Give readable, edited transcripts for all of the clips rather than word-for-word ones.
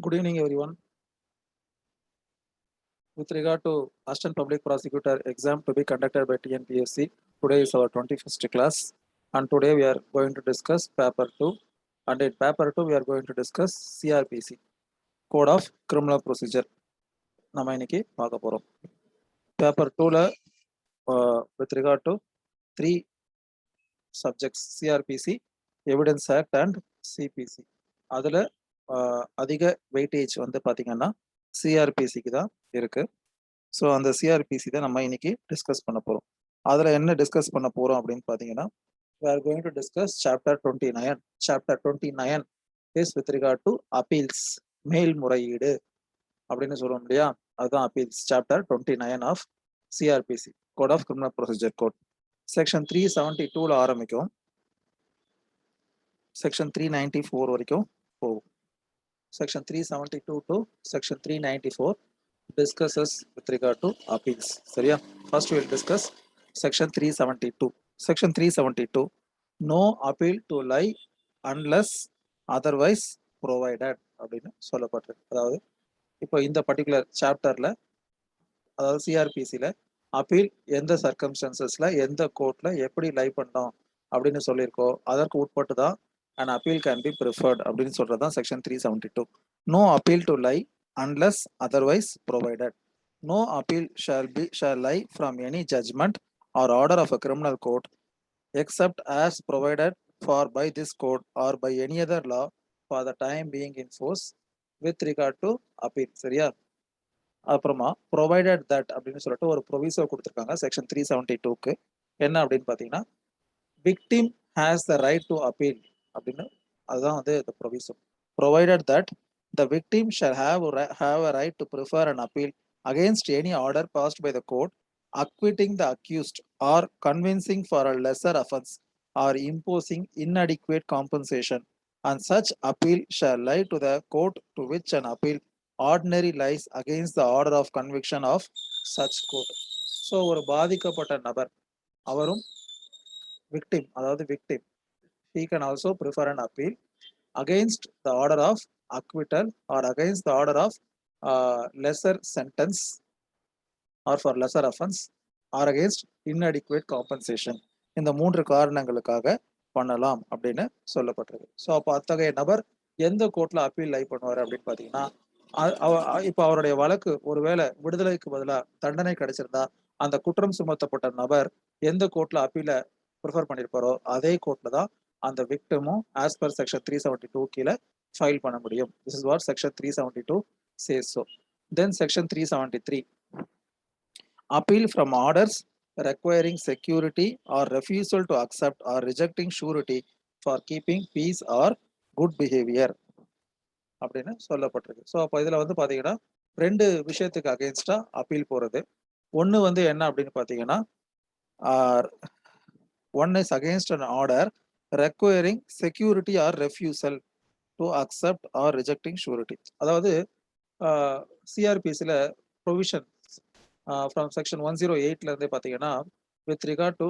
Good evening, everyone. With regard to Assistant Public Prosecutor exam to be conducted by TNPSC, today is our 21st class, and today we are going to discuss paper 2. And in paper 2, we are going to discuss CRPC, Code of Criminal Procedure. நம்ம இன்னைக்கு பார்க்க போறோம். Paper 2ல with regard to 3 subjects, CRPC, Evidence Act and CPC. அதுல அதிக weightage வந்து பார்த்தீங்கன்னா சிஆர்பிசிக்கு தான் இருக்கு. ஸோ அந்த சிஆர்பிசி தான் நம்ம இன்னைக்கு டிஸ்கஸ் பண்ண போகிறோம். அதில் என்ன டிஸ்கஸ் பண்ண போகிறோம் அப்படின்னு பார்த்தீங்கன்னா, we are going to discuss chapter 29. Chapter 29 is with regard to appeals, மேல்முறையீடு அப்படின்னு சொல்லுவோம் இல்லையா, அதுதான் appeals. Chapter 29 of CrPC, code of criminal procedure code. Section 372ல ஆரம்பிக்கும், செக்ஷன் 394 வரைக்கும் போகும். Section 372 to Section 394 discusses with regard to appeals. சரியா? First we will discuss Section 372. Section 372, no appeal to lie unless otherwise provided அப்படின்னு சொல்லப்பட்டிருக்கு. அதாவது இப்போ இந்த பர்டிகுலர் சாப்டர்ல, அதாவது சிஆர்பிசியில் அப்பீல் எந்த சர்க்கம்ஸ்டன்சஸ்ல எந்த கோர்ட்ல எப்படி லை பண்ணோம் அப்படின்னு சொல்லியிருக்கோ அதற்கு உட்பட்டு தான் an appeal can be preferred அப்படின்னு சொல்றது தான் section 372. No appeal to lie unless otherwise provided. No appeal shall lie from any judgment or order of a criminal court except as provided for by this code or by any other law for the time being in force with regard to appeal. சரியா? அப்புறமா provided that அப்படின்னு சொல்லிட்டு ஒரு proviso கொடுத்துருக்காங்க section 372க்கு. என்ன அப்படின்னு பார்த்தீங்கன்னா, victim has the right to appeal அப்படின்னு, அதுதான் வந்து the proviso. Provided that the victim shall have a right to prefer an appeal against any order passed by the court acquitting the accused or convincing for a lesser offense or imposing inadequate compensation, and such appeal shall lie to the court to which an appeal ordinary lies against the order of conviction of such court. So ஒரு பாதிக்கப்பட்ட நபர், அவரும் victim, அதாவது victim, he can also prefer an appeal against the order of acquittal or against the order of lesser sentence or for lesser offense or against inadequate compensation. இந்த 3 காரணங்களுக்காக பண்ணலாம் அப்படின்னு சொல்லப்பட்டிருக்கு. ஸோ அப்போ அத்தகைய நபர் எந்த கோர்ட்ல அப்பீல் லை பண்ணுவார் அப்படின்னு பார்த்தீங்கன்னா, இப்போ அவருடைய வழக்கு ஒருவேளை விடுதலைக்கு பதிலாக தண்டனை கிடைச்சிருந்தா அந்த குற்றம் சுமத்தப்பட்ட நபர் எந்த கோர்ட்ல அப்பீல ப்ரிஃபர் பண்ணியிருப்பாரோ அதே கோர்ட்ல தான் அந்த விக்டிமும் ஆஸ் பர் செக்ஷன் 372 கீழே ஃபைல் பண்ண முடியும். This is what section 372 says so. Then section 373, appeal from orders requiring security or refusal to accept or rejecting surety for keeping peace or good behavior அப்படின்னு சொல்லப்பட்டிருக்கு. So அப்போ இதில் வந்து பார்த்தீங்கன்னா 2 விஷயத்துக்கு அகேன்ஸ்டா அப்பீல் போகிறது. ஒன்று வந்து என்ன அப்படின்னு பார்த்தீங்கன்னா, one is against an order requiring security or refusal to accept or rejecting surety. அதாவது சிஆர்பிசியில் ப்ரொவிஷன் ஃப்ரம் செக்ஷன் 108ல இருந்தே பார்த்தீங்கன்னா, with regard to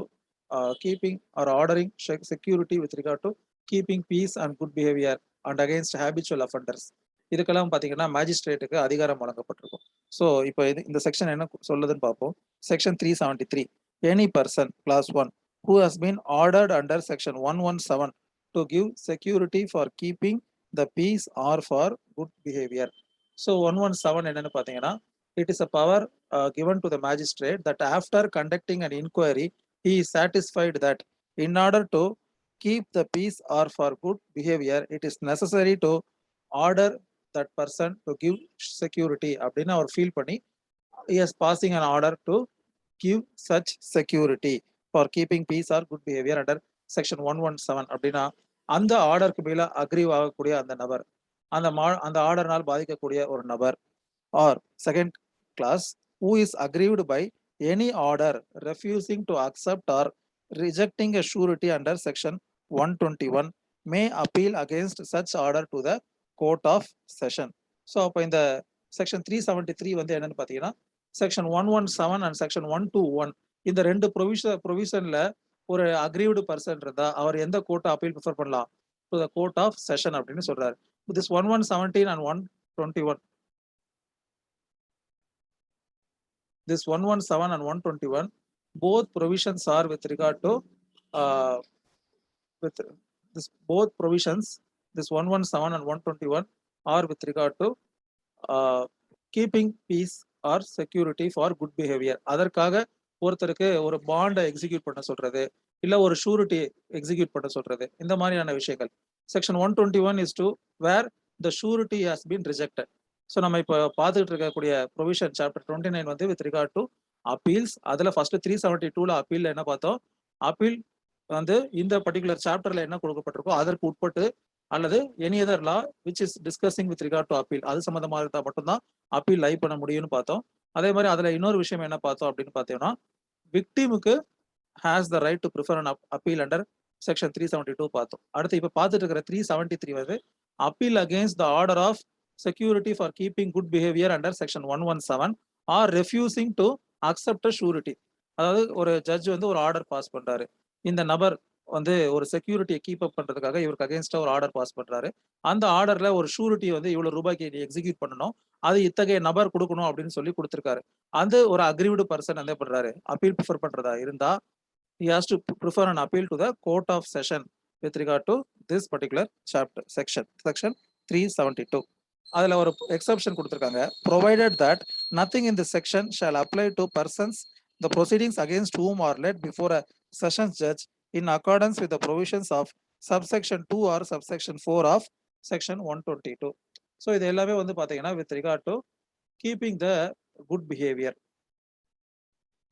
keeping or ordering security with regard to keeping peace and good behavior and against habitual offenders, இதுக்கெல்லாம் பார்த்தீங்கன்னா மேஜிஸ்ட்ரேட்டுக்கு அதிகாரம் வழங்கப்பட்டிருக்கும். So இப்போ இந்த section என்ன சொல்லுதுன்னு பார்ப்போம். Section 373, any person class 1 who has been ordered under section 117 to give security for keeping the peace or for good behavior. So 117 என்னன்னு பார்த்தீங்கன்னா, it is a power given to the magistrate that after conducting an inquiry he is satisfied that in order to keep the peace or for good behavior it is necessary to order that person to give security அப்படின்னு அவர் feel பண்ணி he is passing an order to give such security for keeping peace or good behavior under section 117 அப்படின்னா, அந்த ஆர்டருக்கு மேல அக்ரீவ் ஆகக்கூடிய அந்த நபர், அந்த ஆர்டர்னால் பாதிக்கக்கூடிய ஒரு நபர், or second class who is aggrieved by any order refusing to accept or rejecting a surety under section 121 may appeal against such order to the court of session. So அப்போ இந்த செக்ஷன் 373 வந்து என்னன்னு பார்த்தீங்கன்னா, செக்ஷன் 117 அண்ட் செக்ஷன் 121 இந்த 2 ப்ரொவிஷன்ல ஒரு aggrieved person இருந்தா அவர் எந்த கோர்ட்டை அப்பீல் ப்ரிஃபர் பண்ணலாம்? To the court of session அப்படின்னு சொல்றாரு. This 1117 and 21. This 117 and 121, both provisions are with regard to with this both provisions, this 117 and 121 are with regard to keeping peace or security for good behavior. அதற்காக ஒருத்தருக்கு ஒரு பாண்டை execute பண்ண சொல்றது, இல்ல ஒரு surety execute பண்ண சொல்றது, இந்த மாதிரியான விஷயங்கள். Section 121 is to where the surety has been rejected. So நம்ம இப்போ பார்த்துக்கிட்டு இருக்கக்கூடிய ப்ரொவிஷன் சாப்டர் 29 வந்து வித் ரிகார்ட் டு அப்பீல்ஸ். அதில் ஃபர்ஸ்ட் 372ல அப்பீல் என்ன பார்த்தோம்? அப்பீல் வந்து இந்த பர்டிகுலர் சாப்டர்ல என்ன கொடுக்கப்பட்டிருக்கோ அதற்கு உட்பட்டு அல்லது any other law which is discussing with regard to appeal, அது சம்பந்தமாக இருந்தால் மட்டும்தான் அப்பீல் லைவ் பண்ண முடியும்னு பார்த்தோம். அதே மாதிரி அதுல இன்னொரு விஷயம் என்ன பார்த்தோம் அப்படின்னு பார்த்தீங்கன்னா, விக்டிமுக்கு has the right to prefer an appeal under section 372 பார்த்தோம். அடுத்து இப்போ பார்த்துட்டு இருக்கிற 373 வந்து appeal against the order of security for keeping good behaviour under section 117 or refusing to accept surety. அதாவது ஒரு ஜட்ஜ் வந்து ஒரு ஆர்டர் பாஸ் பண்றாரு, இந்த நபர் வந்து ஒரு செக்யூரிட்டியை கீப் அப் பண்றதுக்காக இவருக்கு அகேன்ஸ்டா ஒரு ஆர்டர் பாஸ் பண்றாரு. அந்த ஆர்டர்ல ஒரு ஷூரிட்டி வந்து இவ்வளவு ரூபாய்க்கு எக்ஸிக்யூட் பண்ணணும், அது இத்தகைய நபர் கொடுக்கணும் அப்படின்னு சொல்லி கொடுத்திருக்காரு. அந்த ஒரு அக்ரீவ்டு பர்சன் என்ன பண்றாரு, அப்பீல் ப்ரிஃபர் பண்றதா இருந்தா he has to prefer an appeal to the court of session with regard to this particular chapter section 372. அதுல ஒரு எக்ஸெப்ஷன் கொடுத்திருக்காங்க, provided that nothing in this section shall apply to persons the proceedings against whom are led before a sessions judge in accordance with the provisions of subsection 2 or subsection 4 of section 122. So இது எல்லாமே வந்து பாத்தீங்கன்னா with regard to keeping the good behavior.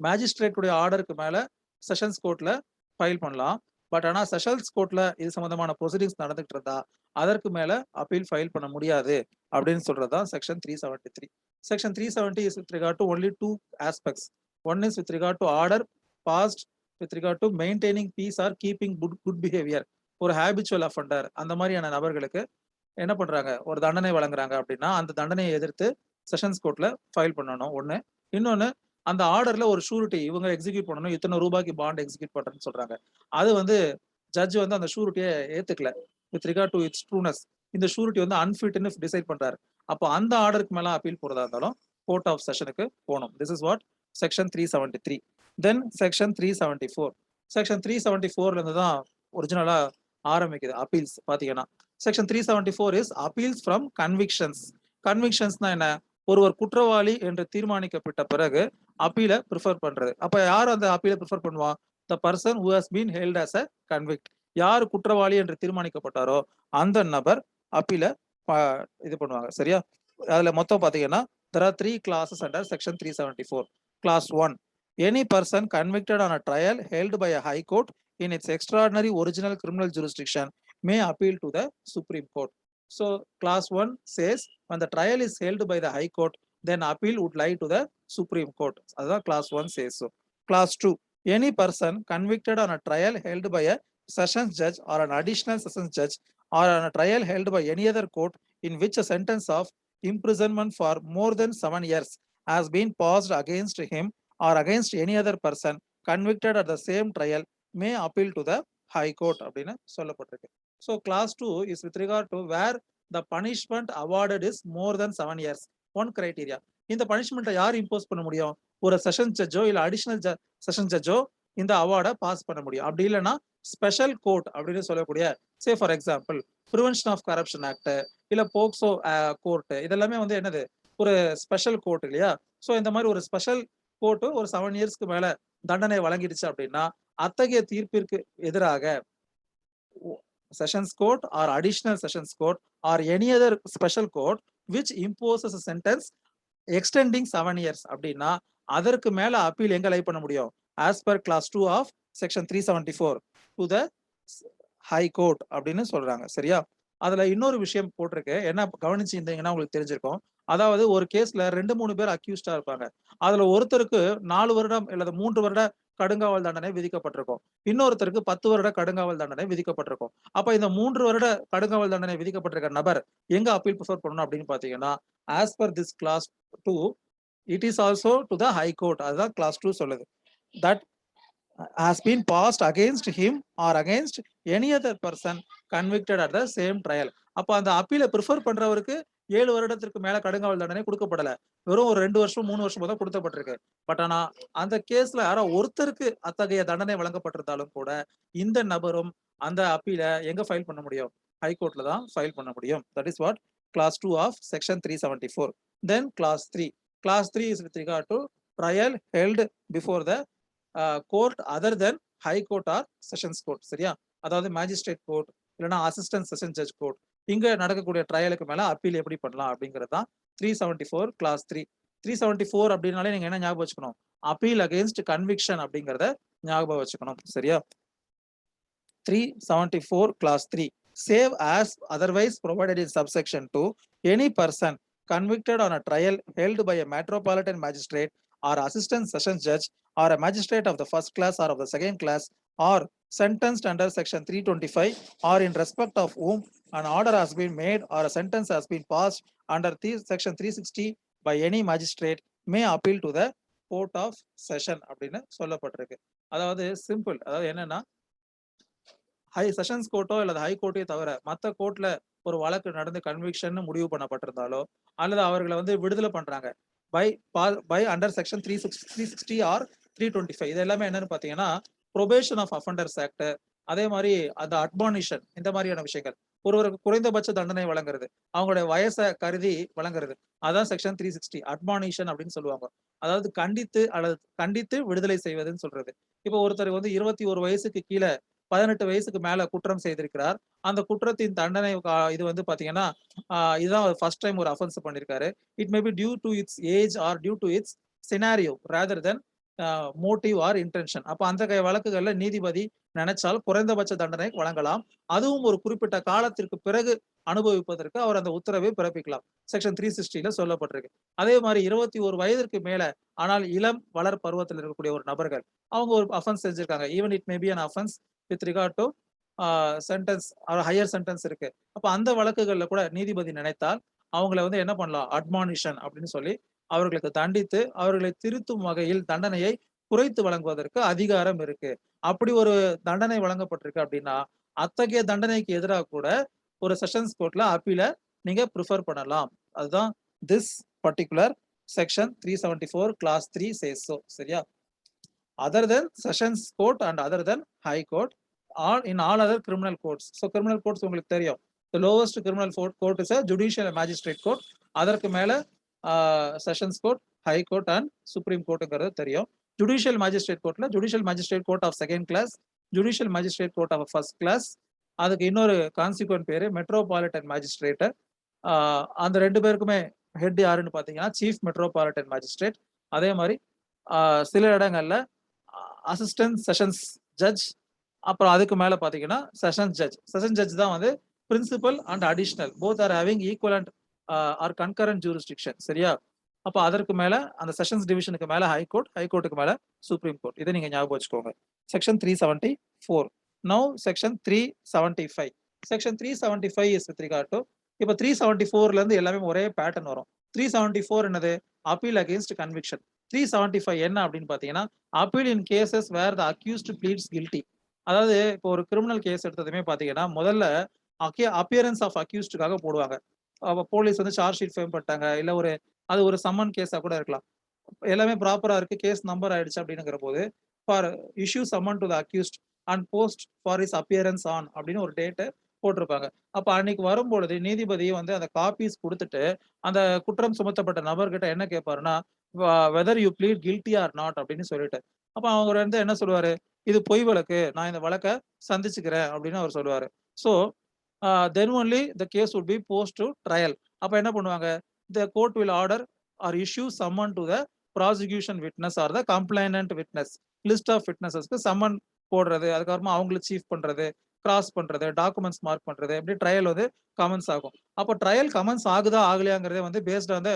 Magistrate உடைய ஆர்டருக்கு மேல sessions கோர்ட்ல file பண்ணலாம். But ஆனா செஷன்ஸ் கோர்ட்ல இது சம்பந்தமான ப்ரொசீடிங்ஸ் நடந்துகிட்டு இருந்தா அதற்கு மேல அப்பீல் ஃபைல் பண்ண முடியாது அப்படின்னு சொல்றதுதான் section 373. Section 370 is with regard to only two aspects. One is with regard to order passed with regard to maintaining peace or keeping good behavior. ஒரு ஹேபிச்சுவல் அஃபண்டர் அந்த மாதிரியான நபர்களுக்கு என்ன பண்றாங்க, ஒரு தண்டனை வழங்குறாங்க அப்படின்னா அந்த தண்டனையை எதிர்த்து செஷன்ஸ் கோர்ட்ல ஃபைல் பண்ணணும் ஒண்ணு. இன்னொன்னு, அந்த ஆர்டர்ல ஒரு ஷூரிட்டி இவங்க எக்ஸிக்யூட் பண்ணணும், இத்தனை ரூபாய்க்கு பாண்ட் எக்ஸிக்யூட் பண்றேன்னு சொல்றாங்க. அது வந்து ஜட்ஜ் வந்து அந்த ஷூரிட்டியை ஏத்துக்கல வித் ரிகார்ட் டு இட்ஸ் ட்ரூனஸ். இந்த ஷூரிட்டி வந்து அன்ஃபிட்னு டிசைட் பண்றாரு. அப்போ அந்த ஆர்டருக்கு மேல அப்பீல் போறதா இருந்தாலும் கோர்ட் ஆஃப் செஷனுக்கு போகணும். This is what section 373. Then section 374. Section 374ல இருந்து தான் ஒரிஜினலா ஆரம்பிக்குது அப்பீல்ஸ். பாத்தீங்கன்னா section 374 is appeals from convictions. கன்விக்ஷன்ஸ்னா என்ன, ஒருவர் குற்றவாளி என்று தீர்மானிக்கப்பட்ட பிறகு அப்பீலை ப்ரிஃபர் பண்றது. அப்ப யார் அந்த அப்பீலை ப்ரிஃபர் பண்ணுவா? The person who has been held as a convict. யார் குற்றவாளி என்று தீர்மானிக்கப்பட்டாரோ அந்த நபர் அப்பீலை இது பண்ணுவாங்க. சரியா? அதுல மொத்தம் பாத்தீங்கன்னா there are 3 clauses under section 374. Clause 1, any person convicted on a trial held by a high court in its extraordinary original criminal jurisdiction may appeal to the Supreme Court. So clause 1 says when the trial is held by the high court, then appeal would lie to the Supreme Court. That's clause 1 says so. Clause 2, any person convicted on a trial held by a sessions judge or an additional sessions judge or on a trial held by any other court in which a sentence of imprisonment for more than 7 years has been passed against him or against any other person convicted at the same trial may appeal to the high court அப்படின்னு சொல்லப்பட்டிருக்கு. So clause 2 is with regard to where the punishment awarded is more than 7 years. One criteria, இந்த பனிஷ்மெண்ட்டை யார் impose பண்ண முடியும்? ஒரு session ஜட்ஜோ இல்ல additional session ஜட்ஜோ இந்த அவார்டை pass பண்ண முடியும். அப்படி இல்லைன்னா ஸ்பெஷல் கோர்ட் அப்படின்னு சொல்லக்கூடிய, say for example prevention of corruption act இல்ல போக்சோ கோர்ட், இதெல்லாமே வந்து என்னது, ஒரு ஸ்பெஷல் கோர்ட் இல்லையா? ஸோ இந்த மாதிரி ஒரு ஸ்பெஷல் கோர்ட் ஒரு 7 இயர்ஸ்க்கு மேல தண்டனை வழங்கிடுச்சு அப்படின்னா அத்தகைய தீர்ப்பிற்கு எதிராக sessions court or additional sessions court or any other special court which imposes a sentence extending 7 years அப்படின்னா அதற்கு மேல அப்பீல் எங்க லை பண்ண முடியும்? as per clause 2 of section 374 to the high court அப்படின்னு சொல்றாங்க. சரியா? அதுல இன்னொரு விஷயம் போட்டிருக்கு, என்ன கவனிச்சிருந்தீங்கன்னா உங்களுக்கு தெரிஞ்சிருக்கும். அதாவது ஒரு கேஸ்ல 2-3 பேர் அக்யூஸ்டா இருப்பாங்க. அதுல ஒருத்தருக்கு 4 வருடம் அல்லது 3 வருட கடுங்காவல் தண்டனை விதிக்கப்பட்டிருக்கும், இன்னொருத்தருக்கு 10 வருட கடுங்காவல் தண்டனை விதிக்கப்பட்டிருக்கும். அப்ப இந்த 3 வருட கடுங்காவல் தண்டனை விதிக்கப்பட்டிருக்க நபர் எங்க அப்பீல் ப்ரிஃபர் பண்ணணும் அப்படின்னு பாத்தீங்கன்னா as per this clause 2 it is also to the high court. அதுதான் clause 2 சொல்லுது, that has been passed against him or against any other person convicted at the same trial. அப்ப அந்த அப்பீலை ப்ரிஃபர் பண்றவருக்கு 7 வருடத்திற்கு மேல கடுங்காவல் தண்டனை கொடுக்கப்படல. வெறும் ஒரு 2 வருஷம் 3 வருஷம் தான் கொடுக்கப்பட்டிருக்கு. பட் ஆனா அந்த கேஸ்ல யாரோ ஒருத்தருக்கு அத்தகைய தண்டனை வழங்கப்பட்டிருந்தாலும் கூட இந்த நபரும் அந்த அப்பீல எங்க ஃபைல் பண்ண முடியும்? ஹைகோர்ட்ல தான் ஃபைல் பண்ண முடியும். That is what class 2 of section 374. Then class 3. Class 3 is with regard to trial held before the court other than high court or sessions court. சரியா? அதாவது மேஜிஸ்ட்ரேட் கோர்ட் இல்லைன்னா அசிஸ்டன்ட் செஷன் ஜட்ஜ் கோர்ட் இங்க நடக்கக்கூடிய ட்ரையலுக்கு மேல appeal எப்படி பண்ணலாம் அப்படிங்கிறது தான் 374 கிளாஸ் 3. 374 அப்படின்னாலே நீங்க என்ன ஞாபகம் வச்சுக்கணும்? அப்பீல் அகைன்ஸ்ட் கன்விக்ஷன் அப்படிங்கிறத ஞாபகம் வச்சுக்கணும். சரியா? 374 class 3. Save as otherwise provided in subsection 2, any person convicted on a trial held by a metropolitan magistrate or assistant sessions judge or a magistrate of the first class or of the second class or sentenced under section 325 or in respect of whom an order has been made or a sentence has been passed under section 360 by any magistrate may appeal to the court of session அப்படின்னு சொல்லப்பட்டிருக்கு. அதாவது simple, அதாவது என்னன்னா high sessions கோர்ட்டோ அல்லது high கோர்ட்டே தவிர மற்ற கோர்ட்ல ஒரு வழக்கு நடந்து கன்விக்ஷன் முடிவு பண்ணப்பட்டிருந்தாலோ அல்லது அவர்களை வந்து விடுதலை பண்றாங்க பை அண்டர் செக்ஷன் 360 ஆர் 325. இது எல்லாமே என்னன்னு பாத்தீங்கன்னா ப்ரொபேஷன் ஆஃப் அஃபண்டர்ஸ் ஆக்ட், அதே மாதிரி அந்த அட்மானிஷன், இந்த மாதிரியான விஷயங்கள். ஒருவருக்கு குறைந்தபட்ச தண்டனை வழங்குறது, அவங்களுடைய வயசை கருதி வழங்குறது, அதான் செக்ஷன் 360 அட்மானிஷன் அப்படின்னு சொல்லுவாங்க. அதாவது கண்டித்து அல்லது கண்டித்து விடுதலை செய்வதுன்னு சொல்றது. இப்போ ஒருத்தர் வந்து 21 வயசுக்கு கீழே 18 வயசுக்கு மேல குற்றம் செய்திருக்கிறார். அந்த குற்றத்தின் தண்டனை இது வந்து பாத்தீங்கன்னா இதுதான் ஃபர்ஸ்ட் டைம் ஒரு அஃபென்ஸ் பண்ணிருக்காரு. It may be due to its age or due to its scenario rather than motive or intention. அப்ப அந்த வழக்குகள்ல நீதிபதி நினைச்சால் குறைந்தபட்ச தண்டனை வழங்கலாம். அதுவும் ஒரு குறிப்பிட்ட காலத்திற்கு பிறகு அனுபவிப்பதற்கு அவர் அந்த உத்தரவை பிறப்பிக்கலாம். செக்ஷன் 360ல சொல்லப்பட்டிருக்கு. அதே மாதிரி 21 வயதிற்கு மேல ஆனால் இளம் வளர் பருவத்தில் இருக்கக்கூடிய ஒரு நபர்கள் அவங்க ஒரு அஃபென்ஸ் செஞ்சிருக்காங்க. Even it may be an offence with regard to sentence higher sentence இருக்கு. அப்ப அந்த வழக்குகள்ல கூட நீதிபதி நினைத்தால் அவங்களை வந்து என்ன பண்ணலாம், அட்மானிஷன் அப்படின்னு சொல்லி அவர்களுக்கு தண்டித்து அவர்களை திருத்தும் வகையில் தண்டனையை குறைத்து வழங்குவதற்கு அதிகாரம் இருக்கு. அப்படி ஒரு தண்டனை வழங்கப்பட்டிருக்கு அப்படின்னா அத்தகைய தண்டனைக்கு எதிராக கூட ஒரு செஷன்ஸ் கோர்ட்ல அப்பீல நீங்க ப்ரிஃபர் பண்ணலாம். அதுதான் this particular section 374 class 3 says so. சரியா? other than sessions court and other than high court, all in all other criminal courts. So criminal courts உங்களுக்கு தெரியும். The lowest criminal court is a judicial magistrate court. அதற்கு மேல sessions court, high court and supreme courtங்கிறது தெரியும். judicial magistrate courtல judicial magistrate court of second class, judicial magistrate court of first class, அதுக்கு இன்னொரு கான்சிக்வென்ட் பேரு metropolitan magistrate. அந்த ரெண்டு பேருக்குமே head யாருன்னு பாத்தீங்கன்னா சீஃப் மெட்ரோபாலிட்டன் மேஜிஸ்ட்ரேட். அதே மாதிரி சில இடங்கள்ல அசிஸ்டன்ட் செஷன்ஸ் ஜட்ஜ், அப்புறம் அதுக்கு மேல பாத்தீங்கன்னா செஷன்ஸ் ஜட்ஜ். செஷன் ஜட்ஜ் தான் வந்து principal and additional both are having equivalent or concurrent jurisdiction. சரியா? அப்ப அதற்கு மேல அந்த செஷன்ஸ் டிவிஷனுக்கு மேல ஹைகோர்ட், ஹைகோர்ட்டுக்கு மேல சுப்ரீம் கோர்ட். இதை நீங்க ஞாபகம் வச்சுக்கோங்க. Section 374. Now section 375. Section 375 is with regard to இப்ப 374ல இருந்து எல்லாமே ஒரே பேட்டர்ன் வரும். 374 என்னது? Appeal against conviction. 375 என்ன அப்படின்னு பாத்தீங்கன்னா appeal in cases where the accused pleads guilty. அதாவது இப்போ ஒரு கிரிமினல் கேஸ் எடுத்ததுமே பாத்தீங்கன்னா முதல்ல அப்பியரன்ஸ் ஆஃப் அக்யூஸ்டுக்காக போடுவாங்க. போலீஸ் வந்து சார்ஜ் ஷீட் ஃப்ரேம் பண்ணிட்டாங்க, இல்ல அது ஒரு சம்மன் கேஸா கூட இருக்கலாம். எல்லாமே ப்ராப்பரா இருக்கு, கேஸ் நம்பர் ஆயிடுச்சு அப்படிங்கிற போது for issue summon to the accused and post for his appearance on அப்படின்னு ஒரு டேட்டை போட்டிருப்பாங்க. அப்ப அன்னைக்கு வரும்பொழுது நீதிபதி வந்து அந்த காப்பீஸ் கொடுத்துட்டு அந்த குற்றம் சுமத்தப்பட்ட நபர்கிட்ட என்ன கேட்பாருன்னா whether you plead guilty or not அப்படின்னு சொல்லிட்டு, அப்ப அவர் வந்து என்ன சொல்லுவாரு, இது பொய் வழக்கு, நான் இந்த வழக்கை சந்திச்சுக்கிறேன் அப்படின்னு அவர் சொல்லுவாரு. So then only the case would be post to trial. அப்ப என்ன பண்ணுவாங்க, the court will order or issue summon to the prosecution witness or the complainant witness. List of விட்னஸஸ்க்கு சம்மன் போடுறது, அதுக்கப்புறமா அவங்களுக்கு சீஃப் பண்றது, கிராஸ் பண்றது, டாக்குமெண்ட்ஸ் மார்க் பண்றது, எப்படி ட்ரையல் வந்து கமெண்ட்ஸ் ஆகும். அப்போ ட்ரையல் கமெண்ட்ஸ் ஆகுதா ஆகலையாங்கிறதே வந்து based on the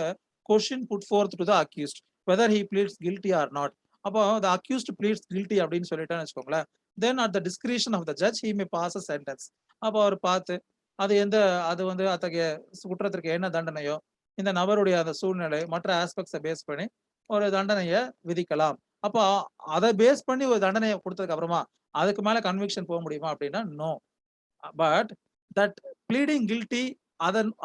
question put forth to the accused whether he pleads guilty or not. அப்போ த அக்யூஸ்ட் ப்ளீட்ஸ் கில்ட்டி அப்படின்னு சொல்லிட்டான்னு வச்சுக்கோங்களேன், then at the discretion of the judge he may pass a sentence. அப்போ அவர் பார்த்து அது வந்து அத்தகைய குற்றத்திற்கு என்ன தண்டனையோ இந்த நபருடைய அந்த சூழ்நிலை மற்ற ஆஸ்பெக்ட்ஸை பேஸ் பண்ணி ஒரு தண்டனையை விதிக்கலாம். அப்போ அதை பேஸ் பண்ணி ஒரு தண்டனையை கொடுத்ததுக்கு அப்புறமா அதுக்கு மேல கன்விக்ஷன் போக முடியுமா அப்படின்னா no. But that pleading guilty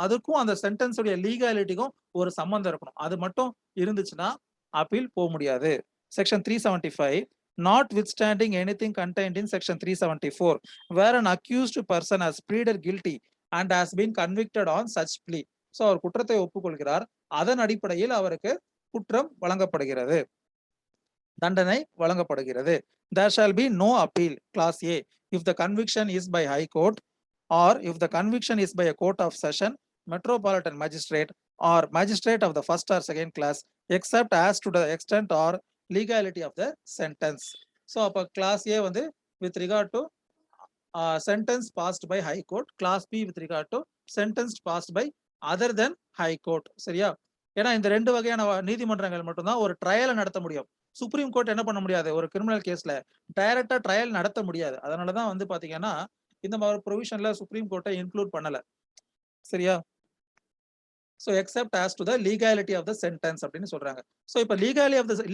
அதுக்கும் அந்த சென்டென்ஸ் உடைய லீகாலிட்டிக்கும் ஒரு சம்பந்தம் இருக்கணும். அது மட்டும் இருந்துச்சுன்னா அப்பீல் போக முடியாது. Section 375 notwithstanding anything contained in section 374 where an accused person has pleaded guilty and has been convicted on such plea. So அவர் குற்றத்தை ஒப்புக்கொள்கிறார், அதன் அடிப்படையில் அவருக்கு குற்றம் வழங்கப்படுகிறது, தண்டனை வழங்கப்படுகிறது. There shall be no appeal. Clause A. If the conviction is by High Court or if the conviction is by a court of session, metropolitan magistrate or magistrate of the first or second class, except as to the extent or legality of the sentence. So அப்ப class A வந்து with regard to sentence passed by High Court, class B with regard to sentence passed by other than High Court. சரியா? ஏன்னா இந்த ரெண்டு வகையான நீதிமன்றங்கள் மட்டும்தான் ஒரு ட்ரையலை நடத்த முடியும். சுப்ரீம் கோர்ட் என்ன பண்ண முடியாது, ஒரு கிரிமினல் கேஸ்ல டைரக்டா ட்ரையல் நடத்த முடியாது. அதனாலதான் வந்து பாத்தீங்கன்னா இந்த மாதிரி ப்ரொவிஷன்ல சுப்ரீம் கோர்ட்டை இன்க்ளூட் பண்ணல. சரியா? So except as to the legality of the sentence அப்படின்னு சொல்றாங்க. So இப்ப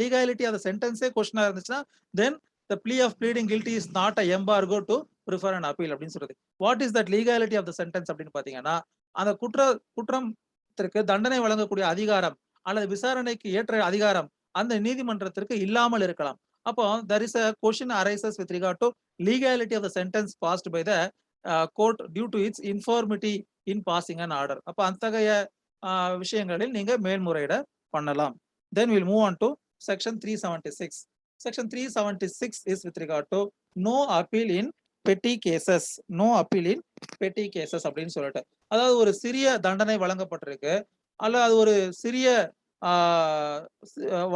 legality of the sentence கொஸ்டினா இருந்துச்சுன்னா then the plea of pleading guilty is not a embargo to prefer an appeal அப்படின்னு சொல்றது. What is that legality of the sentence அப்படின்னு பாத்தீங்கன்னா அந்த குற்றத்திற்கு தண்டனை வழங்கக்கூடிய அதிகாரம் அல்லது விசாரணைக்கு ஏற்ற அதிகாரம் அந்த நீதிமன்றத்திற்கு இல்லாமல் இருக்கலாம். அப்போ there is a question arises with regard to legality of the sentence passed by the court due to its infirmity in passing an order. அப்ப அத்தகைய விஷயங்களில் நீங்க மேல்முறையிட பண்ணலாம். Then we'll move on to section 376. Section 376 is with regard to no appeal in petty cases. No appeal in petty cases அப்படின்னு சொல்லிட்டு, அதாவது ஒரு சிறிய தண்டனை வழங்கப்பட்டிருக்கு அல்ல அது ஒரு சிறிய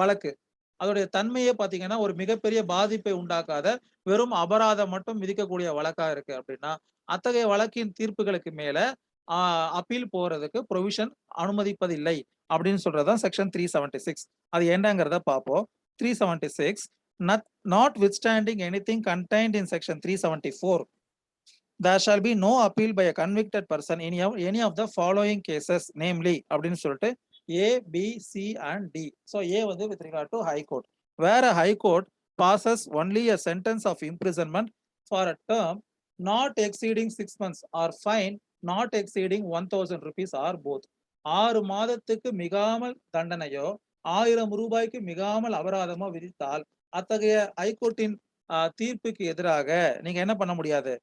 வழக்கு, அதோடைய தன்மையே பாத்தீங்கன்னா ஒரு மிகப்பெரிய பாதிப்பை உண்டாக்காத வெறும் அபராதம் மட்டும் விதிக்கக்கூடிய வழக்கா இருக்கு அப்படின்னா அத்தகைய வழக்கின் தீர்ப்புகளுக்கு மேல அப்பீல் போறதுக்கு ப்ரொவிஷன் அனுமதிப்பதில்லை அப்படின்னு சொல்றதுதான் செக்ஷன் 376. அது என்னங்கிறத பார்ப்போம். 376 notwithstanding anything contained in section 374 there shall be no appeal by a convicted person in any of the following cases, namely அப்படின்னு சொல்லிட்டு A, B, C and D. So A வந்து with regard to High Court, where a High Court passes only a sentence of imprisonment for a term not exceeding 6 months or fine not exceeding 1000 rupees or both. 6 மாதத்துக்கு மிகாமல் தண்டனையோ 1000 ரூபாய்க்கு மிகாமல் அபராதமோ விதித்தால் அத்தகைய ஹைகோர்ட்டின் தீர்ப்புக்கு எதிராக நீங்க என்ன பண்ண முடியாது,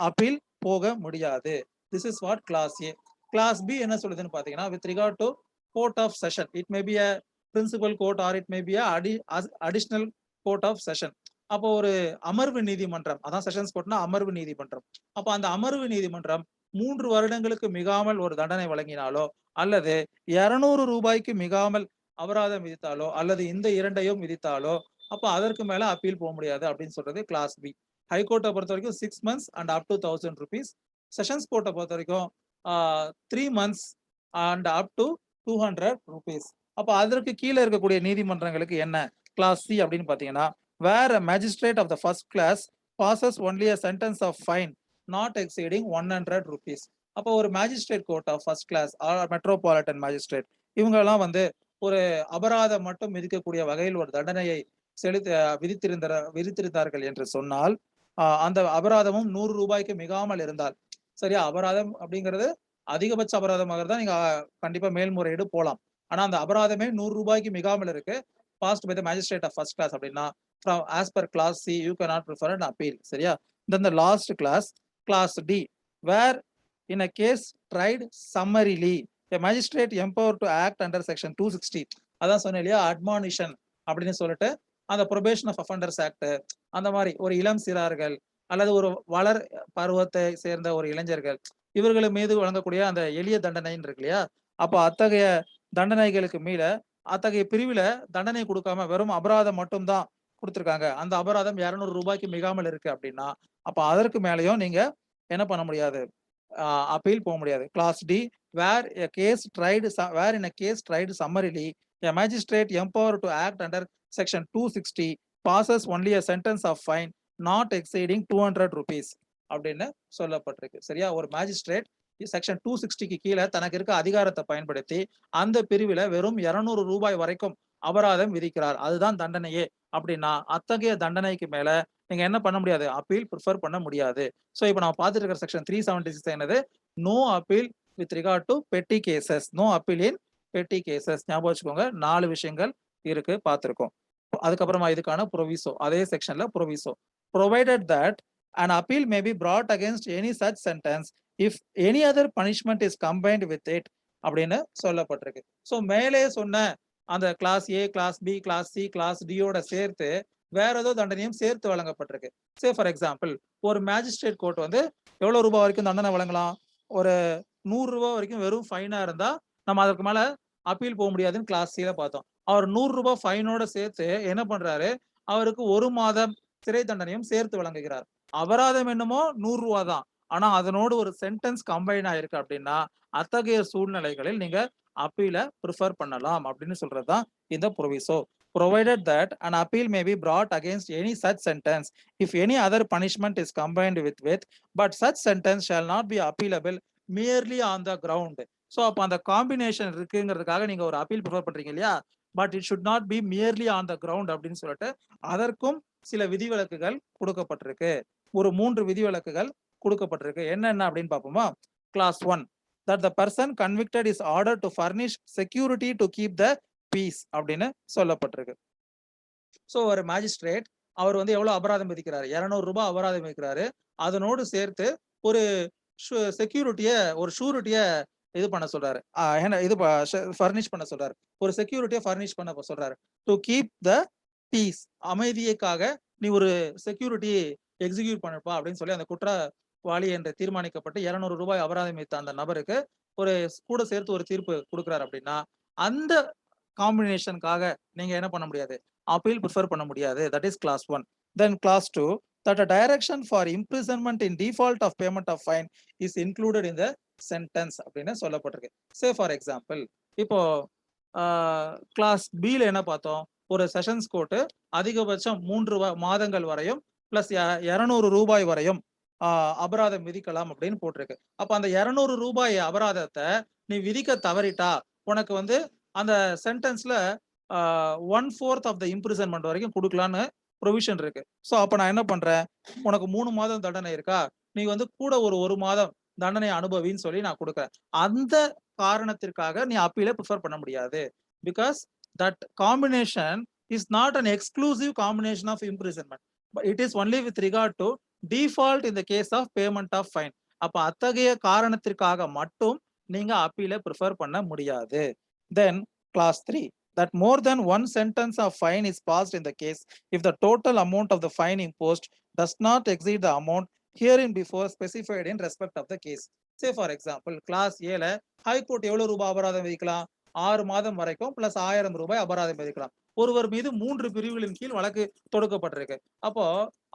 அப்பீல் போக முடியாது. This is what class A. Class B என்ன சொல்லுதுன்னு பாத்தீங்கன்னா with regard to court of session, it may be a principal court or it may be a additional court of session. அப்போ ஒரு அமர்வு நீதிமன்றம், அதான் செஷன்ஸ் கோர்ட்னா அமர்வு நீதிமன்றம். அப்போ அந்த அமர்வு நீதிமன்றம் 3 வருடங்களுக்கு மிகாமல் ஒரு தண்டனை வழங்கினாலோ அல்லது 200 ரூபாய்க்கு மிகாமல் அபராதம் விதித்தாலோ அல்லது இந்த இரண்டையும் விதித்தாலோ அப்போ அதற்கு மேல அப்பீல் போக முடியாது அப்படின்னு சொல்றது கிளாஸ் பி. ஹைகோர்ட்டை பொறுத்த வரைக்கும் 6 months and up to 1000 rupees. Sessions கோர்ட்டை பொறுத்த வரைக்கும் 3 months and up to 200 rupees. அப்போ அதற்கு கீழே இருக்கக்கூடிய நீதிமன்றங்களுக்கு என்ன கிளாஸ் சி அப்படின்னு பாத்தீங்கன்னா where a magistrate of the first class passes only a sentence of fine not exceeding 100 rupees. அப்போ ஒரு magistrate court of first class or metropolitan magistrate இவங்க எல்லாம் ஒரு அபராதம் மட்டும் விதிக்கக்கூடிய வகையில் ஒரு தண்டனையை விதித்திருந்தார்கள் என்று சொன்னால் அந்த அபராதமும் 100 ரூபாய்க்கு மிகாமல் இருந்தால், சரியா, அபராதம் அப்படிங்கிறது அதிகபட்ச அபராதமாக தான் நீங்க கண்டிப்பா மேல்முறையீடு போலாம். ஆனா அந்த அபராதமே 100 ரூபாய்க்கு மிகாமல் இருக்கு passed by the magistrate of first class அப்படின்னா from as per class C you cannot prefer an appeal. சரியா? Then the last class D, where in a case tried summarily a magistrate empowered to act under section 260, அதான் சொன்னேன் இல்லையா, admonition அப்படின்னு சொல்லிட்டு அந்த probation of offenders act, அந்த மாதிரி ஒரு இளம் சிறார்கள் அல்லது ஒரு வளர் பருவத்தை சேர்ந்த ஒரு இளைஞர்கள் இவர்கள் மீது வழங்கக்கூடிய அந்த எளிய தண்டனைன்னு இருக்கு இல்லையா, அப்போ அத்தகைய தண்டனைகளுக்கு மீத அத்தகைய பிரிவுல தண்டனை கொடுக்காம வெறும் அபராதம் மட்டும் தான் கொடுத்திருக்காங்க, அந்த அபராதம் 200 ரூபாய்க்கு மிகாமல் இருக்கு அப்படின்னா அப்ப அதற்கு மேலேயும் நீங்க என்ன பண்ண முடியாது, அப்பீல் போக முடியாது. Class D, where in a case tried summarily a magistrate empowered to act under section 260 passes only a sentence of fine not exceeding 200 rupees அப்படின்னு சொல்லப்பட்டிருக்கு. சரியா? ஒரு மேஜிஸ்ட்ரேட் செக்ஷன் 260க்கு கீழே தனக்கு இருக்க அதிகாரத்தை பயன்படுத்தி அந்த பிரிவுல வெறும் 200 ரூபாய் வரைக்கும் அபராதம் விதிக்கிறார், அதுதான் தண்டனையே அப்படின்னா அத்தகைய தண்டனைக்கு மேல நீங்க என்ன பண்ண முடியாது, அப்பீல் ப்ரிஃபர் பண்ண முடியாது. சோ இப்போ நம்ம பார்த்துட்டு இருக்கிற செக்ஷன் 376 என்னது, no appeal with regard to petty cases. No appeal in petty cases. ஞாபகம் வச்சுக்கோங்க 4 விஷயங்கள் இருக்கு பார்த்திருக்கோம். அதுக்கப்புறமா இதுக்கான proviso அதே செக்ஷன்ல proviso provided that an appeal may be brought against any such sentence if any other punishment is combined with it அப்படின்னு சொல்லப்பட்டிருக்கு. ஸோ மேலே சொன்ன அந்த class A, class B, class C, class டியோட சேர்த்து வேற ஏதோ தண்டனையும் சேர்த்து வழங்கப்பட்டிருக்கு. சே ஃபார் எக்ஸாம்பிள் ஒரு மேஜிஸ்ட்ரேட் கோர்ட் வந்து எவ்வளவு ரூபாய் வரைக்கும் தண்டனை வழங்கலாம்? ஒரு 100 ரூபாய் வரைக்கும் வெறும் ஃபைனா இருந்தா நம்ம அதற்கு மேல அப்பீல் போக முடியாதுன்னு கிளாஸ் சில பார்த்தோம். அவர் 100 ரூபாய் ஃபைனோட சேர்த்து என்ன பண்றாரு? அவருக்கு 1 மாதம் சிறை தண்டனையும் சேர்த்து வழங்குகிறார். அபராதம் என்னமோ 100 ரூபாய் தான். ஆனா அதனோடு ஒரு சென்டென்ஸ் கம்பைன் ஆயிருக்கு அப்படின்னா அத்தகைய சூழ்நிலைகளில் நீங்க அப்பீல ப்ரிஃபர் பண்ணலாம் அப்படின்னு சொல்றதுதான் இந்த proviso. provided that an appeal may be brought against any such sentence if any other punishment is combined with but such sentence shall not be appealable merely on the ground. So அப்போ அந்த combination இருக்குங்கிறதுக்காக நீங்க ஒரு appeal prefer பண்றீங்க இல்லையா, but it should not be merely on the ground அப்படின்னு சொல்லிட்டு அதற்கும் சில விதிவிலக்குகள் கொடுக்கப்பட்டிருக்கு. ஒரு 3 விதிவிலக்குகள் கொடுக்கப்பட்டிருக்கு. என்னென்ன அப்படின்னு பார்ப்போமா? Class 1 that the person convicted is ordered to furnish security to keep the peace அப்படின்னு சொல்லப்பட்டிருக்கு. ஸோ ஒரு மேஜிஸ்ட்ரேட் அவர் வந்து எவ்வளவு அபராதம் விதிக்கிறாரு? 200 ரூபாய் அபராதம் விதிக்கிறாரு. அதனோடு சேர்த்து ஒரு செக்யூரிட்டிய ஒரு ஷூரிட்டிய இது பண்ண சொல்றாரு. இது ஃபர்னிஷ் பண்ண சொல்றாரு. ஒரு செக்யூரிட்டியை ஃபர்னிஷ் பண்ண சொல்றாரு. டு கீப் த பீஸ் அமைதியைக்காக நீ ஒரு செக்யூரிட்டி எக்ஸிக்யூட் பண்ணப்பா அப்படின்னு சொல்லி அந்த குற்றவாளி என்று தீர்மானிக்கப்பட்டு 200 ரூபாய் அபராதம் விதித்த அந்த நபருக்கு ஒரு கூட சேர்த்து ஒரு தீர்ப்பு கொடுக்குறாரு அப்படின்னா அந்த காம்பினேஷனுக்காக நீங்க என்ன பண்ண முடியாது? அப்பீல் ப்ரிஃபர் பண்ண முடியாது. That is class 1. Then class 2 that a direction for imprisonment in default of payment of fine is included in the sentence அப்படின்னு சொல்லப்பட்டிருக்கு. சே ஃபார் எக்ஸாம்பிள் இப்போ கிளாஸ் பில என்ன பார்த்தோம்? ஒரு செஷன்ஸ் கோர்ட்டு அதிகபட்சம் 3 மாதங்கள் வரையும் பிளஸ் 200 ரூபாய் வரையும் அபராதம் விதிக்கலாம் அப்படின்னு போட்டிருக்கு. அப்ப அந்த 200 ரூபாய் அபராதத்தை நீ விதிக்க தவறிட்டா உனக்கு வந்து அந்த சென்டென்ஸ்ல 1/4 ஆஃப் த இம்ப்ரிசன்மெண்ட் வரைக்கும் கொடுக்கலான்னு ப்ரொவிஷன் இருக்கு. ஸோ அப்ப நான் என்ன பண்றேன்? உனக்கு 3 மாதம் தண்டனை இருக்கா, நீ வந்து கூட ஒரு மாதம் தண்டனை அனுபவின்னு சொல்லி நான் கொடுக்குறேன். அந்த காரணத்திற்காக நீ அப்பீலே ப்ரிஃபர் பண்ண முடியாது. Because that combination is not an exclusive combination of imprisonment, it is only with regard to default in the case of payment of fine. அப்ப அத்தகைய காரணத்திற்காக மட்டும் நீங்க அப்பீலே ப்ரிஃபர் பண்ண முடியாது. Then class 3 that more than one sentence of fine is passed in the case if the total amount of the fine imposed does not exceed the amount herein before specified in respect of the case. Say for example class A ல high court எவ்வளவு ரூபாய் அபராதம் விதிக்கலாம்? 6 மாதம் வரைக்கும் plus 1000 ரூபாய் அபராதம் விதிக்கலாம். ஒருவர் மீது 3 பிரிவுகளின் கீழ் வழக்கு தொடுக்கப்பட்டிருக்கு. அப்போ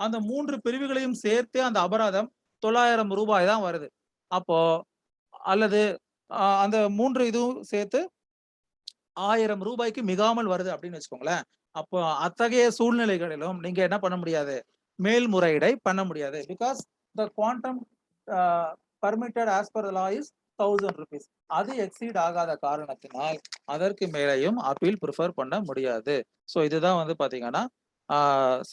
அந்த 3 பிரிவுகளையும் சேர்த்து அந்த அபராதம் 900 ரூபாய் தான் வருது. அப்போ அல்லது அந்த 3 இதுவும் சேர்த்து 1000 ரூபாய்க்கு மிகாமல் வருது அப்படின்னு வச்சுக்கோங்களேன். அப்போ அத்தகைய சூழ்நிலைகளிலும் நீங்க என்ன பண்ண முடியாது? மேல்முறையீடை பண்ண முடியாது. Because the quantum permitted as per law is 1000 rupees. அது எக்ஸீட் ஆகாத காரணத்தினால் அதற்கு மேலேயும் அப்பீல் ப்ரிஃபர் பண்ண முடியாது. ஸோ இதுதான் வந்து பாத்தீங்கன்னா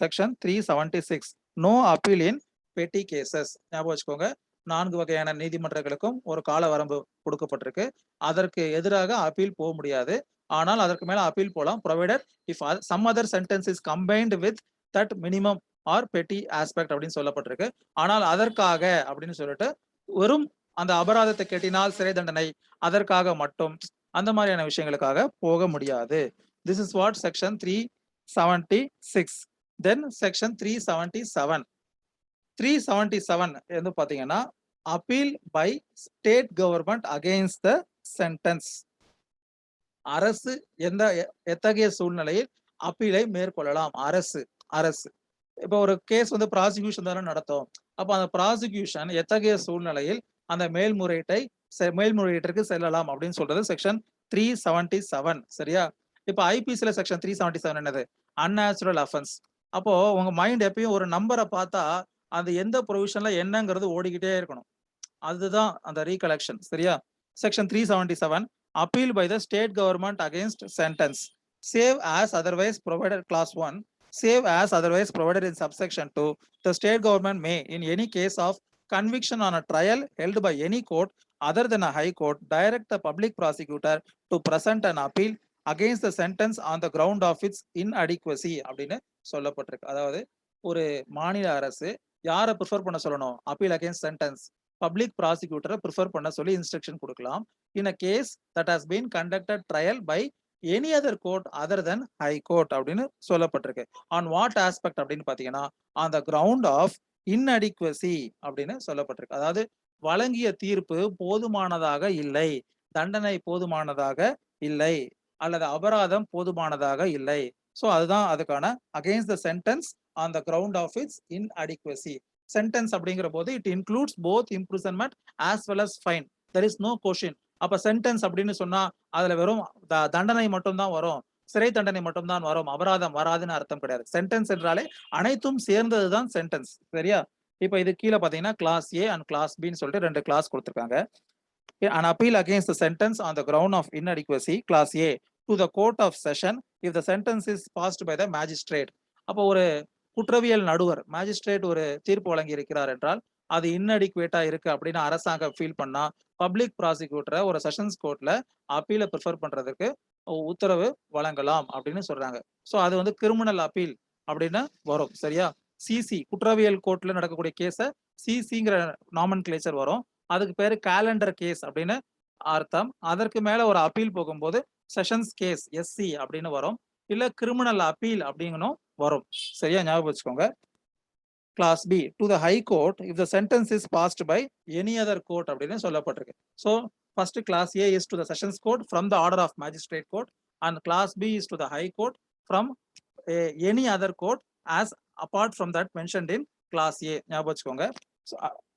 செக்ஷன் 376 நோ அப்பீல் இன் பெட்டி கேசஸ். ஞாபகம் வச்சுக்கோங்க, 4 வகையான நீதிமன்றங்களுக்கும் ஒரு கால வரம்பு கொடுக்கப்பட்டிருக்கு. அதற்கு எதிராக அப்பீல் போக முடியாது. ஆனால் அதற்கு மேல அப்பீல் போலாம் provided if some other sentence is combined with that minimum or petty aspect அப்படின்னு சொல்லப்பட்டிருக்கு. ஆனால் அதற்காக அப்படின்னு சொல்லிட்டு வெறும் அந்த அபராதத்தை கட்டினால் சிறை தண்டனை அதற்காக மட்டும் அந்த மாதிரியான விஷயங்களுக்காக போக முடியாது. This is what section 376. Then section 377. 377 வந்து பாத்தீங்கன்னா appeal by state government against the sentence. அரசு எத்தகைய சூழ்நிலையில் அப்பீலை மேற்கொள்ளலாம்? அரசு இப்போ ஒரு கேஸ் வந்து ப்ராசிக்யூஷன் தானே நடத்தும். அப்ப அந்த ப்ராசிக்யூஷன் எத்தகைய சூழ்நிலையில் அந்த மேல்முறையீட்டிற்கு செல்லலாம் அப்படின்னு சொல்றது செக்ஷன் 377. சரியா? இப்ப ஐபிசில செக்ஷன் 377 என்னது? Unnatural offence. அப்போ உங்க மைண்ட் எப்பயும் ஒரு நம்பரை பார்த்தா அது எந்த ப்ரொவிஷன்ல என்னங்கிறது ஓடிக்கிட்டே இருக்கணும். அதுதான் அந்த ரீகலெக்ஷன். சரியா? Section 377 appeal by the state government against sentence save as otherwise provided class 1 save as otherwise provided in subsection 2 the state government may in any case of conviction on a trial held by any court other than a high court direct the public prosecutor to present an appeal against the sentence on the ground of its inadequacy அப்படின்னு சொல்லப்பட்டிருக்கு. அதாவது ஒரு மாநில அரசு யாரை prefer பண்ண சொல்லணும்? Appeal against sentence public ப்ராசிக்யூட்டரை ப்ரிஃபர் பண்ண சொல்லி இன்ஸ்ட்ரக்ஷன் கொடுக்கலாம். In a case that has been conducted trial by any other court other then high court அப்படின்னு சொல்லப்பட்டிருக்கு. ஆன் வாட் ஆஸ்பெக்ட் அப்படின்னு பாத்தீங்கன்னா on the ground of inadequacy அப்படின்னு சொல்லப்பட்டிருக்கு. அதாவது வழங்கிய தீர்ப்பு போதுமானதாக இல்லை, தண்டனை போதுமானதாக இல்லை, அல்லது அபராதம் போதுமானதாக இல்லை. ஸோ அதுதான் அதுக்கான against the sentence on the ground of its inadequacy. Sentence அப்படிங்கிற போது it includes both imprisonment as well as fine. There is no question. அப்ப சென்டென்ஸ் அப்படின்னு சொன்னா அதுல வெறும் தண்டனை மட்டும் தான் வரும், சிறை தண்டனை மட்டும் தான் வரும், அபராதம் வராதுன்னு அர்த்தம் கிடையாது. சென்டென்ஸ் என்றாலே அனைத்தும் சேர்ந்ததுதான் சென்டென்ஸ். சரியா? இப்ப இது கீழே பாத்தீங்கன்னா கிளாஸ் ஏ அண்ட் கிளாஸ் பின்னு சொல்லிட்டு ரெண்டு கிளாஸ் கொடுத்திருக்காங்க. An appeal against the sentence on the ground of inadequacy, class A, to the court of session if the sentence is passed by the magistrate. அப்போ ஒரு குற்றவியல் நடுவர் மேஜிஸ்ட்ரேட் ஒரு தீர்ப்பு வழங்கி இருக்கிறார் என்றால் அது இன்னடிக்குவேட்டா இருக்கு அப்படின்னு அரசாங்கம் ஃபீல் பண்ணா பப்ளிக் ப்ராசிக்யூட்டரை ஒரு செஷன்ஸ் கோர்ட்ல அப்பீலை ப்ரிஃபர் பண்றதுக்கு உத்தரவு வழங்கலாம் அப்படின்னு சொல்றாங்க. ஸோ அது வந்து கிரிமினல் அப்பீல் அப்படின்னு வரும். சரியா? சிசி குற்றவியல் கோர்ட்ல நடக்கக்கூடிய கேஸை சிசிங்கிற நாமன் கிளேச்சர் வரும். அதுக்கு பேரு கேலண்டர் கேஸ் அப்படின்னு அர்த்தம். அதற்கு மேல ஒரு அப்பீல் போகும்போது செஷன்ஸ் கேஸ் எஸ்சி அப்படின்னு வரும், இல்ல கிரிமினல் அப்பீல் அப்படிங்கணும் வரும். சரியா? ஞாபகம் வச்சுக்கோங்க. Class B to the high court if the sentence is passed by any other court அப்படின்னு சொல்லப்பட்டிருக்கு. So first class A is to the sessions court from the order of magistrate court and class B is to the high court from any other court as apart from that mentioned in class A. ஞாபகம் வச்சுக்கோங்க.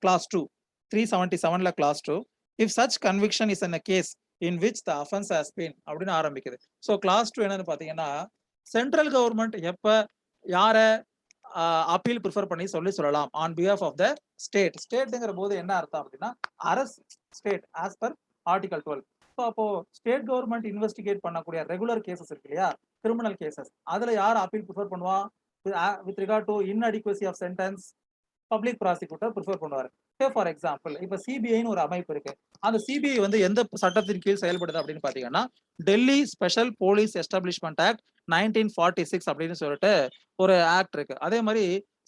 Class 2 377ல class 2 if such conviction is in a case in which the offense has been அப்படின்னு ஆரம்பிக்குது. So class 2 என்னன்னு பாத்தீங்கன்னா central government எப்ப யார appeal prefer பண்ணி சொல்லலாம் on behalf of the state. ஸ்டேட்ங்கிற போது என்ன அர்த்தம் அப்படின்னா அரசு, state as per article 12. So அப்போ ஸ்டேட் கவர்மெண்ட் இன்வெஸ்டிகேட் பண்ணக்கூடிய ரெகுலர் கேசஸ் இருக்கு இல்லையா, கிரிமினல் கேசஸ், அதுல யார் அப்பீல் ப்ரிஃபர் பண்ணுவா? With regard to inadequacy of sentence public prosecutor prefer பண்ணுவார். ஃபார் எக்ஸாம்பிள் இப்ப சிபிஐன்னு ஒரு அமைப்பு இருக்கு. அந்த சிபிஐ வந்து எந்த சட்டத்தின் கீழ் செயல்படுது அப்படின்னு பாத்தீங்கன்னா Delhi special police establishment act 1946 அப்படின்னு சொல்லிட்டு ஒரு ஆக்ட் இருக்கு. அதே மாதிரி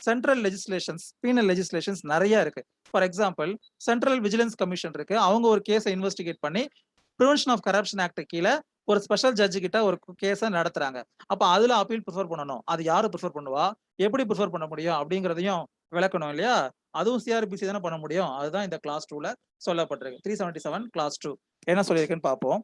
சென்ட்ரல் லெஜிஸ்லேஷன்ஸ், பீனல் லெஜிஸ்லேஷன்ஸ் நிறைய இருக்கு. For example central vigilance commission இருக்கு. அவங்க ஒரு கேஸை இன்வெஸ்டிகேட் பண்ணி ப்ரிவென்ஷன் ஆஃப் கரப்ஷன் ஆக்ட் கீழே ஒரு ஸ்பெஷல் ஜட்ஜு கிட்ட ஒரு கேஸை நடத்துறாங்க. அப்ப அதுல அப்பீல் ப்ரிஃபர் பண்ணணும். அது யாரு ப்ரிஃபர் பண்ணுவா, எப்படி ப்ரிஃபர் பண்ண முடியும் அப்படிங்கிறதையும் விளக்கணும் இல்லையா? அதுவும் சிஆர்பிசி தானே பண்ண முடியும். அதுதான் இந்த கிளாஸ் 2ல சொல்லப்பட்டிருக்கு. 377 கிளாஸ் 2 என்ன சொல்லியிருக்குன்னு பார்ப்போம்.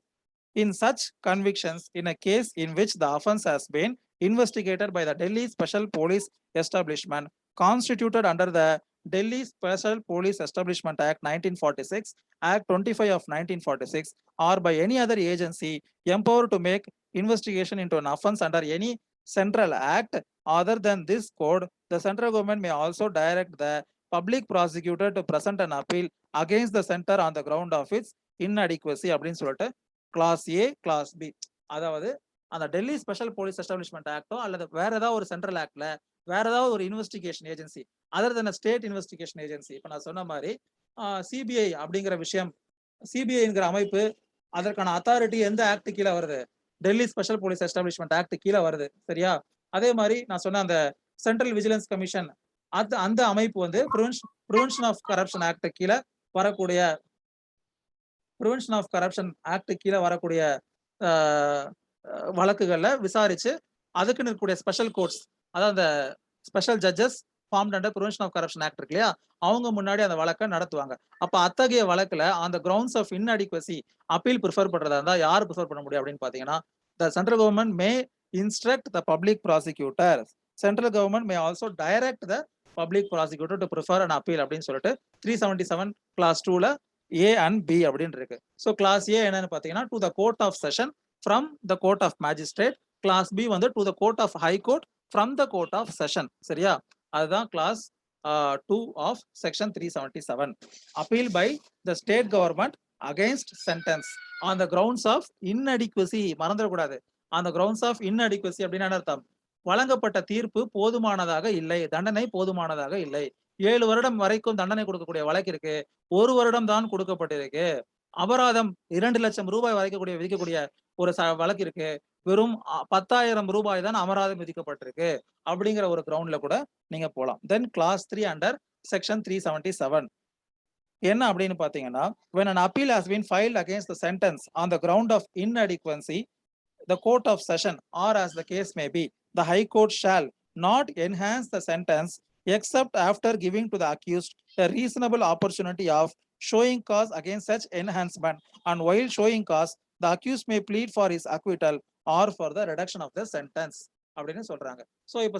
In such convictions in a case in which the offense has been investigated by the Delhi Special Police Establishment constituted under the Delhi Special Police Establishment Act 1946, Act 25 of 1946, or by any other agency empowered to make investigation into an offense under any central act other than this code, the central government may also direct the public prosecutor to present an appeal against the center on the ground of its inadequacy அப்படின்னு சொல்லிட்டு class A class B. அதாவது அந்த Delhi special police establishment ஆக்டோ அல்லது வேற ஏதாவது ஒரு central ஆக்ட்ல வேற ஏதாவது ஒரு investigation agency other than state investigation agency, இப்ப நான் சொன்ன மாதிரி சிபிஐ அப்படிங்கிற விஷயம், சிபிஐங்கிற அமைப்பு அதற்கான அத்தாரிட்டி எந்த ஆக்ட் கீழே வருது? Delhi special police establishment act கீழே வருது. சரியா? அதே மாதிரி நான் சொன்ன அந்த சென்ட்ரல் விஜிலன்ஸ் கமிஷன் அந்த அமைப்பு வந்து ப்ரிவென்ஷன் ஆஃப் கரப்ஷன் ஆக்ட் கீழே வரக்கூடிய ப்ரிவென்ஷன் ஆஃப் கரப்ஷன் ஆக்ட் கீழே வரக்கூடிய வழக்குகள்ல விசாரிச்சு அதுக்குன்னு இருக்கக்கூடிய ஸ்பெஷல் கோர்ட்ஸ், அதாவது அந்த special judges formed under prevention of corruption act இருக்கு இல்லையா, அவங்க முன்னாடி அந்த வழக்கை நடத்துவாங்க. அப்ப அத்தகைய வழக்குல அந்த grounds of inadequacy appeal prefer பண்றதா இருந்தா யார் ப்ரிஃபர் பண்ண முடியும் அப்படின்னு பாத்தீங்கன்னா the central government may instruct the public prosecutor. Central government may also direct the public prosecutor to prefer an appeal அப்படின்னு சொல்லிட்டு 377 கிளாஸ் 2ல A and B அப்படின்னு இருக்கு. ஸோ கிளாஸ் ஏ என்னன்னு பாத்தீங்கன்னா to the court of session from the court of magistrate. Class B வந்து to the court of high court from the court of session. சரியா? அதுதான் class 2 of section 377. Appeal by the state government against sentence on the grounds of inadequacy. மறந்துடக்கூடாது. அந்த grounds of inadequacy அப்படின்னு அர்த்தம் வழங்கப்பட்ட தீர்ப்பு போதுமானதாக இல்லை, தண்டனை போதுமானதாக இல்லை. 7 வருடம் வரைக்கும் தண்டனை கொடுக்கக்கூடிய வழக்கு இருக்கு. 1 வருடம் தான் கொடுக்கப்பட்டிருக்கு. அபராதம் 2 லட்சம் ரூபாய் வரைக்கும் விதிக்கக்கூடிய ஒரு வழக்கு இருக்கு. வெறும் 10,000 ரூபாய் தான் அபராதம் விதிக்கப்பட்டிருக்கு. அப்படிங்கிற ஒரு கிரவுண்ட்ல கூட நீங்க போலாம். தென் கிளாஸ் 3 அண்டர் செக்ஷன் 377 என்ன அப்படின்னு பாத்தீங்கன்னா, when an appeal has been filed against the sentence on the ground of inadequacy, the court of session or as the case may be, the high court shall not enhance the sentence except after giving to the accused a reasonable opportunity of showing cause against such enhancement, and while showing cause the accused may plead for his acquittal or for the reduction of the sentence அப்படின்னு சொல்றாங்க. So இப்ப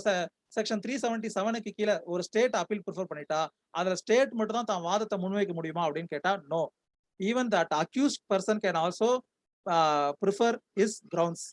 section 377க்கு கீழே ஒரு state appeal prefer பண்ணிட்டா அதுல state மட்டும் தான் தான் வாதத்தை முன்வைக்க முடியுமா அப்படின்னு கேட்டா no. Even that accused person can also prefer is grounds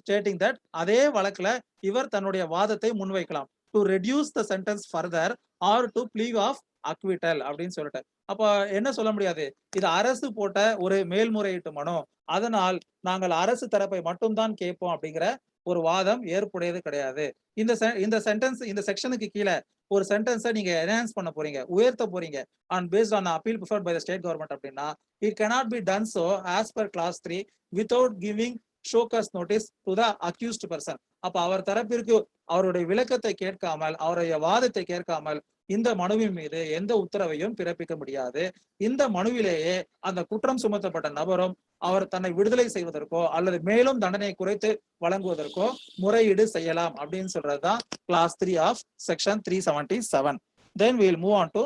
stating that அதே வழக்குல இவர் தன்னுடைய வாதத்தை முன்வைக்கலாம் to reduce the sentence further or to plea of acquittal அப்படின்னு சொல்லிட்டு. அப்ப என்ன சொல்ல முடியாது, இது அரசு போட்ட ஒரு மேல்முறையீட்டு மனு, அதனால் நாங்கள் அரசு தரப்பை மட்டும்தான் கேட்போம் அப்படிங்கிற ஒரு வாதம் ஏற்புடையது கிடையாது. இந்த சென்டென்ஸ் இந்த செக்ஷனுக்கு கீழே ஒரு சென்டென்ஸை நீங்க என்ஹான்ஸ் பண்ண போறீங்க, உயர்த்த போறீங்க on based on appeal preferred by the state government அப்படின்னா it cannot be done so as per class 3 without giving show cause notice to the accused person. அப்ப அவர் தரப்பிற்கு அவருடைய விளக்கத்தை கேட்காமல் அவருடைய வாதத்தை கேட்காமல் இந்த மனுவின் மீது எந்த உத்தரவையும் பிறப்பிக்க முடியாது. இந்த மனுவிலேயே அந்த குற்றம் சுமத்தப்பட்ட நபரும் அவர் தன்னை விடுதலை செய்வதற்கோ அல்லது மேலும் தண்டனை குறைத்து வழங்குவதற்கோ முறையீடு செய்யலாம் அப்படின்னு சொல்றதுதான் clause 3 of section 377. Then we will move on to